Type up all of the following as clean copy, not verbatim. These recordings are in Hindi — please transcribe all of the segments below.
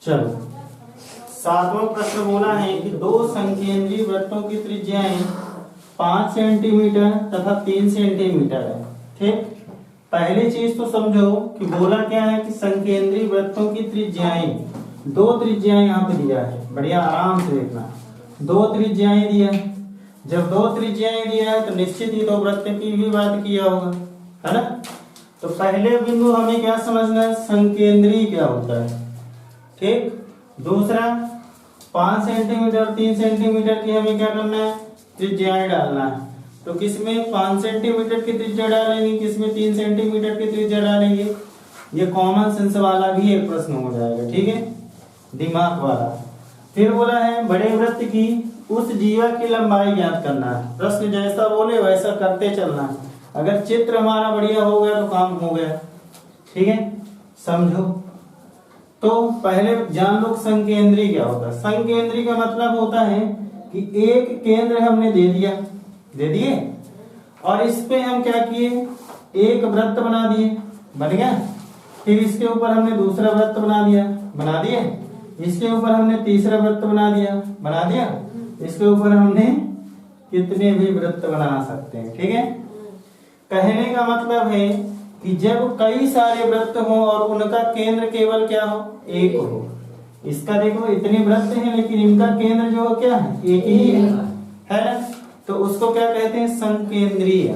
चलो, सातवां प्रश्न बोला है कि दो संकेंद्रीय वृत्तों की त्रिज्याएं 5 सेंटीमीटर तथा 3 सेंटीमीटर है। ठीक, पहली चीज तो समझो कि बोला क्या है कि संकेंद्रीय वृत्तों की त्रिज्याएं, दो त्रिज्याएं यहाँ पे दिया है, बढ़िया आराम से देखना। दो त्रिज्याएं दिया है, जब दो त्रिज्याएं दिया है तो निश्चित ही दो वृत्त की भी बात किया होगा, है ना। तो पहले बिंदु हमें क्या समझना है, संकेंद्रीय क्या होता है। ठीक, दूसरा 5 सेंटीमीटर 3 सेंटीमीटर की हमें क्या करना है, त्रिज्याएं डालना है। तो किसमें 5 सेंटीमीटर की त्रिज्या डालेंगे, किसमें 3 सेंटीमीटर की त्रिज्या डालेंगे। ये कॉमन सेंस वाला भी एक प्रश्न हो जाएगा, ठीक है, दिमाग वाला। फिर बोला है बड़े वृत्त की उस जीवा की लंबाई ज्ञात करना है। प्रश्न जैसा बोले वैसा करते चलना है। अगर चित्र हमारा बढ़िया हो गया तो काम हो गया, ठीक है, समझो। तो पहले जान लो संकेंद्री क्या होता है। संकेंद्री का मतलब होता है कि एक केंद्र हमने दे दिए और इस पे हम क्या किए, एक वृत्त बना दिए, बन गया। फिर इसके ऊपर हमने दूसरा वृत्त बना दिए, इसके ऊपर हमने तीसरा वृत्त बना दिया, इसके ऊपर हमने कितने भी वृत्त बना सकते हैं, ठीक है। कहने का मतलब है कि जब कई सारे वृत्त हो और उनका केंद्र केवल क्या हो, एक हो। इसका देखो इतने वृत्त हैं लेकिन इनका केंद्र जो हो क्या है, एक ही है ना। तो उसको क्या कहते हैं, संकेंद्रीय।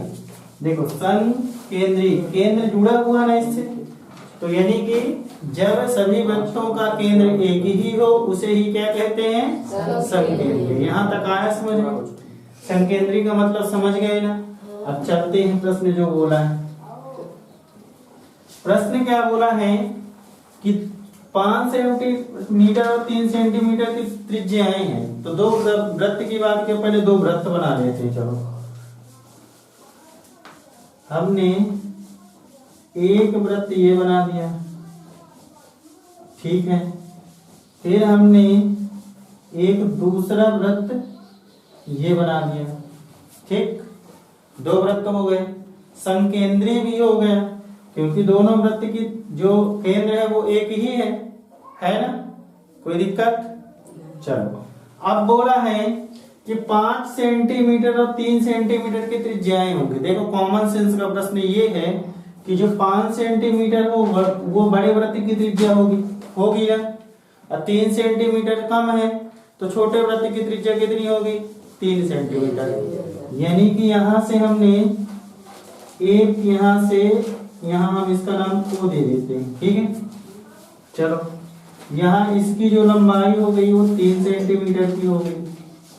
देखो संकेंद्रीय, केंद्र जुड़ा हुआ ना इससे, तो यानी कि जब सभी वृत्तों का केंद्र एक ही हो उसे ही क्या कहते हैं, संकेंद्रीय। यहाँ तक आया समझ में। संकेंद्रीय का मतलब समझ गए ना। अब चलते हैं प्रश्न जो बोला है। प्रश्न क्या बोला है कि 5 सेंटीमीटर और 3 सेंटीमीटर की त्रिज्याएं हैं। तो दो वृत्त की बात के पहले दो वृत्त बना लेते हैं। चलो, हमने एक वृत्त ये बना दिया, ठीक है। फिर हमने एक दूसरा वृत्त ये बना दिया, ठीक, दो वृत्त हो गए। संकेंद्रीय भी हो गया क्योंकि दोनों वृत्त की जो केंद्र है वो एक ही है ना, कोई दिक्कत। चलो, अब बोला है कि 5 सेंटीमीटर और 3 सेंटीमीटर की त्रिज्याएं होंगी। देखो कॉमन सेंस का प्रश्न ये है कि जो 5 सेंटीमीटर वो बड़े वृत्त की त्रिज्या होगी ना, और 3 सेंटीमीटर कम है तो छोटे वृत्त की त्रिज्या कितनी होगी, 3 सेंटीमीटर। यानी कि यहां से हमने एक, यहां से यहां हम इसका नाम O दे देते हैं, ठीक है। चलो, यहाँ इसकी जो लंबाई हो गई वो 3 सेंटीमीटर की हो गई,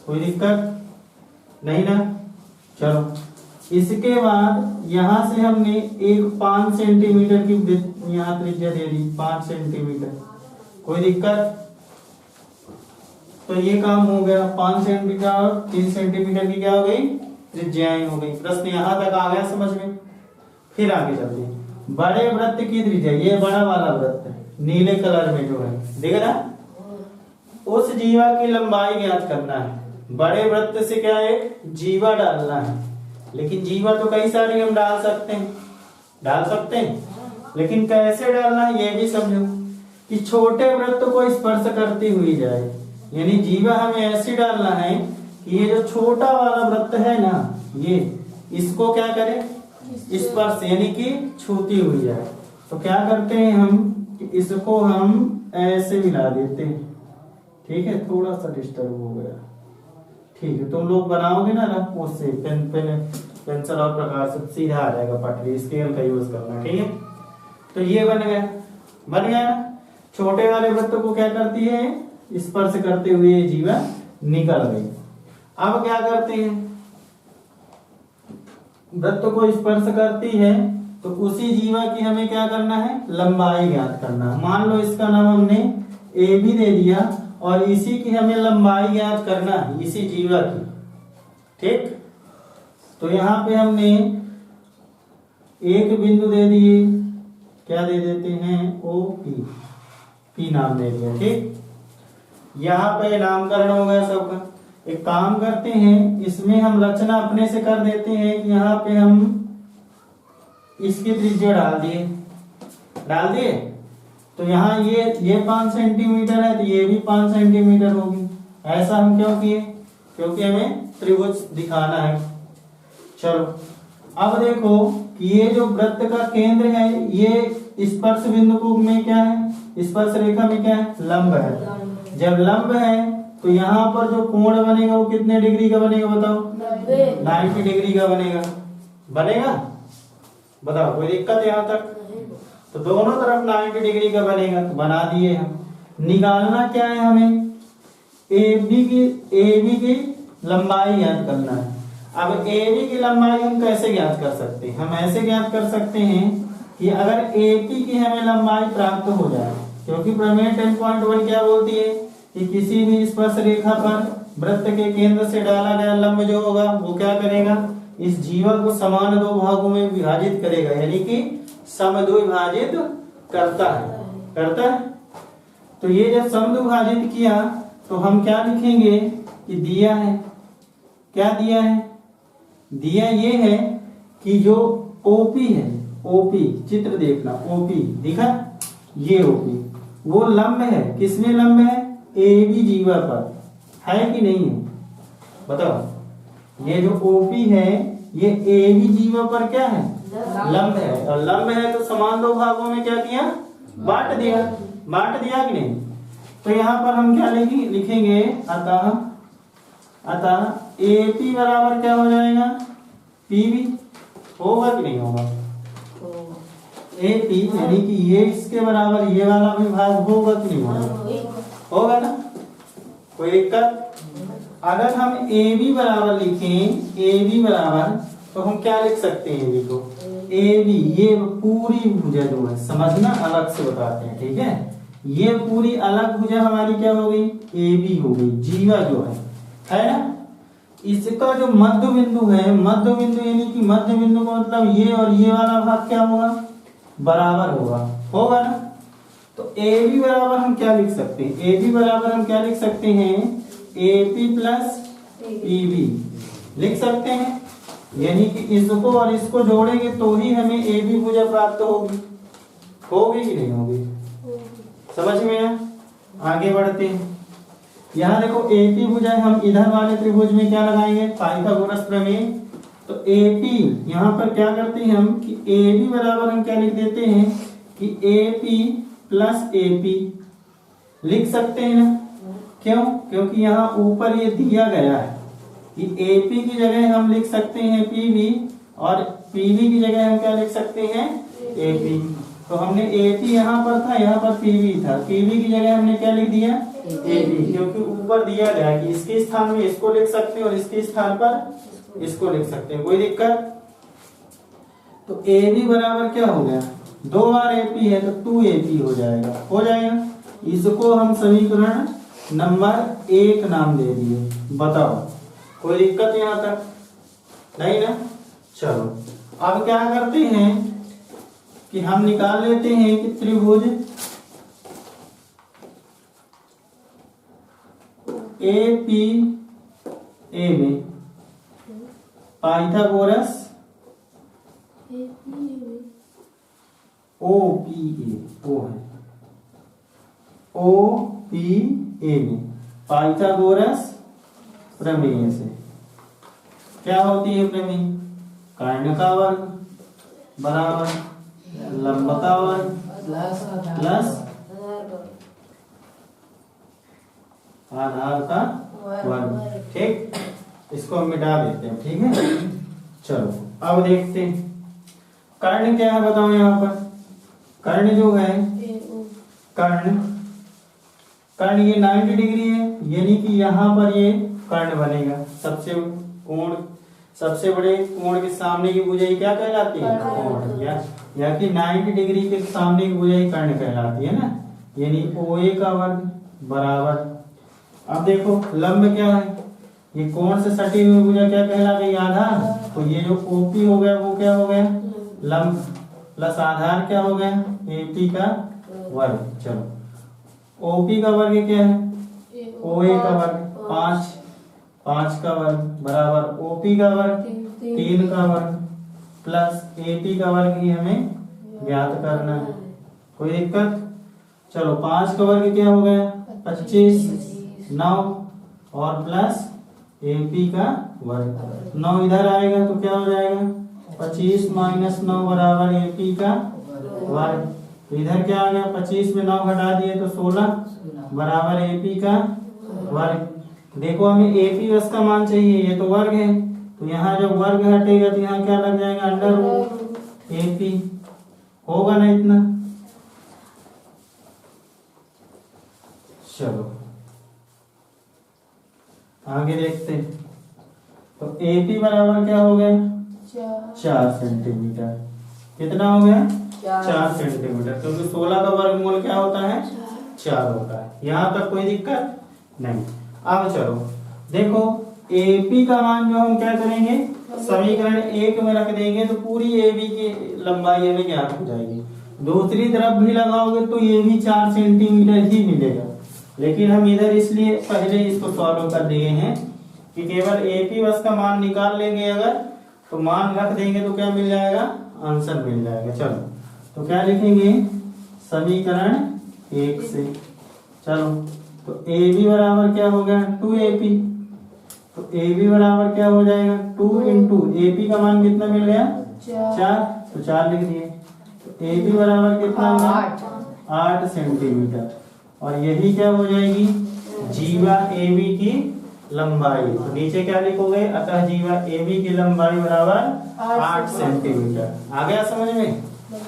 कोई दिक्कत नहीं ना। चलो, इसके बाद यहां से हमने एक 5 सेंटीमीटर की यहाँ त्रिज्या दे दी, 5 सेंटीमीटर, कोई दिक्कत। तो ये काम हो गया, 5 सेंटीमीटर और 3 सेंटीमीटर की क्या हो गई, त्रिज्याएं हो गई। प्रश्न यहाँ तक आ गया समझ में। फिर आगे चलते हैं। बड़े वृत्त की त्रिज्या, ये बड़ा वाला वृत्त नीले कलर में जो है, देख रहा, उस जीवा की लंबाई ज्ञात करना है। बड़े वृत्त से क्या है, जीवा डालना है। लेकिन जीवा तो कई सारी हम डाल सकते हैं, लेकिन कैसे डालना है ये भी समझो कि छोटे वृत्त को स्पर्श करती हुई जाए। यानी जीवा हमें ऐसे डालना है कि ये जो छोटा वाला वृत्त है ना, ये इसको क्या करे, स्पर्श यानी कि छूती हुई जाए। तो क्या करते हैं हम कि इसको हम ऐसे मिला देते हैं, ठीक है। थोड़ा सा डिस्टर्ब हो गया, ठीक है। तुम लोग बनाओगे ना रफ, उससे पेंसिल और प्रकार से सीधा आ जाएगा पटरी, स्केल का यूज करना, ठीक है। तो ये बन गया। छोटे वाले वृत्त को क्या करती है, स्पर्श करते हुए जीवा निकल गई। अब क्या करते हैं, वृत्त को स्पर्श करती है तो उसी जीवा की हमें क्या करना है, लंबाई ज्ञात करना है। मान लो इसका नाम हमने ए भी दे दिया और इसी की हमें लंबाई ज्ञात करना है, इसी जीवा की, ठीक। तो यहाँ पे हमने एक बिंदु दे दिए, क्या दे देते हैं, ओ पी नाम दे दिया, ठीक। यहाँ पे नामकरण हो गया सबका। एक काम करते हैं, इसमें हम रचना अपने से कर देते हैं कि यहाँ पे हम इसकी त्रिज्या डाल दिए, तो यहाँ ये 5 सेंटीमीटर है तो ये भी 5 सेंटीमीटर होगी। ऐसा हम क्यों किए? क्योंकि हमें त्रिभुज दिखाना है। चलो अब देखो कि ये जो वृत्त का केंद्र है ये स्पर्श बिंदु को में क्या है, स्पर्श रेखा में क्या है, लंब है। जब लंब है तो यहाँ पर जो कोण बनेगा वो कितने डिग्री का बनेगा बताओ? 90 डिग्री का बनेगा। बनेगा? बताओ, कोई दिक्कत यहाँ तक? तो दोनों तरफ 90 डिग्री का बनेगा, तो बना दिए हम। निकालना क्या है हमें? AB की लंबाई ज्ञात करना है। अब AB की लंबाई हम कैसे ज्ञात कर सकते हैं? हम ऐसे ज्ञात कर सकते हैं कि अगर AP की हमें लंबाई प्राप्त हो जाए, क्योंकि प्रमेय 10.1 क्या बोलती है कि किसी भी स्पर्श रेखा पर वृत्त के केंद्र से डाला गया लंब जो होगा वो क्या करेगा, इस जीवा को समान दो भागों में विभाजित करेगा, यानी कि समद्विभाजित करता है। तो ये जब समद्विभाजित किया तो हम क्या लिखेंगे कि दिया है, क्या दिया है? दिया ये है कि जो ओपी है, ओपी चित्र देखना, ओपी दिखा, ये ओपी वो लंब है, किसमें लंब है? AB जीवा पर है कि नहीं है? बताओ, ये जो ओपी है ये AB जीवा पर क्या है? लंब है। और लंब है तो समान दो भागों में क्या किया? बांट दिया कि नहीं? तो यहाँ पर हम क्या लिखेंगे? अतः AP बराबर क्या हो जाएगा? PB होगा कि नहीं होगा? AP यानी कि ये इसके बराबर ये वाला भी भाग होगा कि नहीं होगा? होगा ना? कोई दिक्कत? अगर हम AB बराबर लिखें, AB बराबर, तो हम क्या लिख सकते हैं AB को? AB ये पूरी भुजा जो है, समझना, अलग से बताते हैं, ठीक है? ये पूरी अलग भुजा हमारी क्या हो गई? AB हो गई, जीवा जो है ना? इसका जो मध्य बिंदु है, मध्य बिंदु यानी कि मध्य बिंदु का मतलब ये और ये वाला भाग क्या होगा? बराबर होगा ना? तो AB बराबर हम क्या लिख सकते हैं? AB बराबर हम क्या लिख सकते हैं? AP प्लस PB लिख सकते हैं, यानी कि इसको और इसको जोड़ेंगे तो ही हमें AB भुजा प्राप्त होगी कि नहीं होगी? समझ में आया? आगे बढ़ते हैं। यहाँ देखो AP भुजा है, हम इधर वाले त्रिभुज में क्या लगाएंगे? पाइथागोरस प्रमेय। तो AP यहाँ पर क्या करते हैं हम कि AB बराबर हम क्या लिख देते हैं कि AP प्लस AP लिख सकते हैं ना? क्यों? क्योंकि यहाँ ऊपर ये दिया गया है कि AP की जगह हम लिख सकते हैं PB और PB की जगह हम क्या लिख सकते हैं? AP। तो हमने AP यहाँ पर था, यहाँ पर PB था, PB की जगह हमने क्या लिख दिया? AP, क्योंकि ऊपर दिया गया कि इसके स्थान में इसको लिख सकते हैं और इसके स्थान पर इसको लिख सकते हैं। कोई दिक्कत? तो AB बराबर क्या हो गया? 2 बार AP है तो 2AP हो जाएगा। इसको हम समीकरण नंबर 1 नाम दे दिए। बताओ, कोई दिक्कत यहाँ तक? नहीं ना? चलो अब क्या करते हैं कि हम निकाल लेते हैं कि त्रिभुज APA में पाइथागोरस OPA में पाइथागोरस प्रमेय से क्या होती है प्रमेय? कर्ण का वर्ग बराबर लंब का वर्ग प्लस आधार का वर्ग। ठीक, इसको हम मिटा देते हैं। ठीक है, चलो अब देखते हैं कर्ण क्या है। बताओ यहाँ पर कर्ण जो है, कर्ण ये 90 डिग्री है, यानी कि यहाँ पर ये कर्ण बनेगा। सबसे बड़े कोण के सामने की भुजा क्या कहलाती है? कोण। या कि 90 डिग्री के सामने की भुजा कर्ण कहलाती है ना, यानी OA का वर्ग बराबर। अब देखो लंब क्या है? ये कोण से सटी हुई भुजा क्या कहला गई? आधार। तो ये जो OP हो गया वो क्या हो गया? लंब प्लस आधार क्या हो गया? AP का वर्ग। चलो OP का वर्ग क्या है? OA का वर्ग 5 का वर्ग बराबर OP का वर्ग 3 का वर्ग प्लस AP का वर्ग ही हमें ज्ञात करना है। कोई दिक्कत? चलो 5 का वर्ग क्या हो गया 25, 9 और प्लस AP का वर्ग। 9 इधर आएगा तो क्या हो जाएगा 25 माइनस 9 बराबर AP का वर्ग। तो इधर क्या आ गया 25 में 9 घटा दिए तो 16 बराबर AP का वर्ग। देखो हमें AP बस का मान चाहिए, ये तो वर्ग है, तो यहाँ जब वर्ग हटेगा तो यहाँ क्या लग जाएगा अंडर रूट AP। होगा ना इतना। चलो आगे देखते हैं। तो AP बराबर क्या हो गया 4 सेंटीमीटर। कितना हो गया 4 सेंटीमीटर, क्योंकि 16 का वर्गमूल क्या होता है 4 होता है। यहाँ तक कोई दिक्कत नहीं। अब चलो देखो AP का मान जो हम क्या करेंगे समीकरण 1 में रख देंगे तो पूरी AB की लंबाई हमें ज्ञात हो जाएगी। दूसरी तरफ भी लगाओगे तो ये भी 4 सेंटीमीटर ही मिलेगा, लेकिन हम इधर इसलिए पहले इसको सॉल्व कर दिए हैं कि केवल AP बस का मान निकाल लेंगे, अगर तो मान रख देंगे तो क्या मिल जाएगा आंसर मिल जाएगा। चलो तो क्या लिखेंगे समीकरण 1 से। चलो तो AB बराबर क्या हो गया 2AP, तो AB बराबर क्या हो जाएगा 2 इंटू AP का मान कितना मिल गया 4, तो 4 लिख दिए। तो AB बराबर कितना होगा 8 सेंटीमीटर, और यही क्या हो जाएगी जीवा AB की लंबाई। तो नीचे क्या लिखोगे अतः जीवा AB की लंबाई बराबर 8 सेंटीमीटर। आ गया समझ में।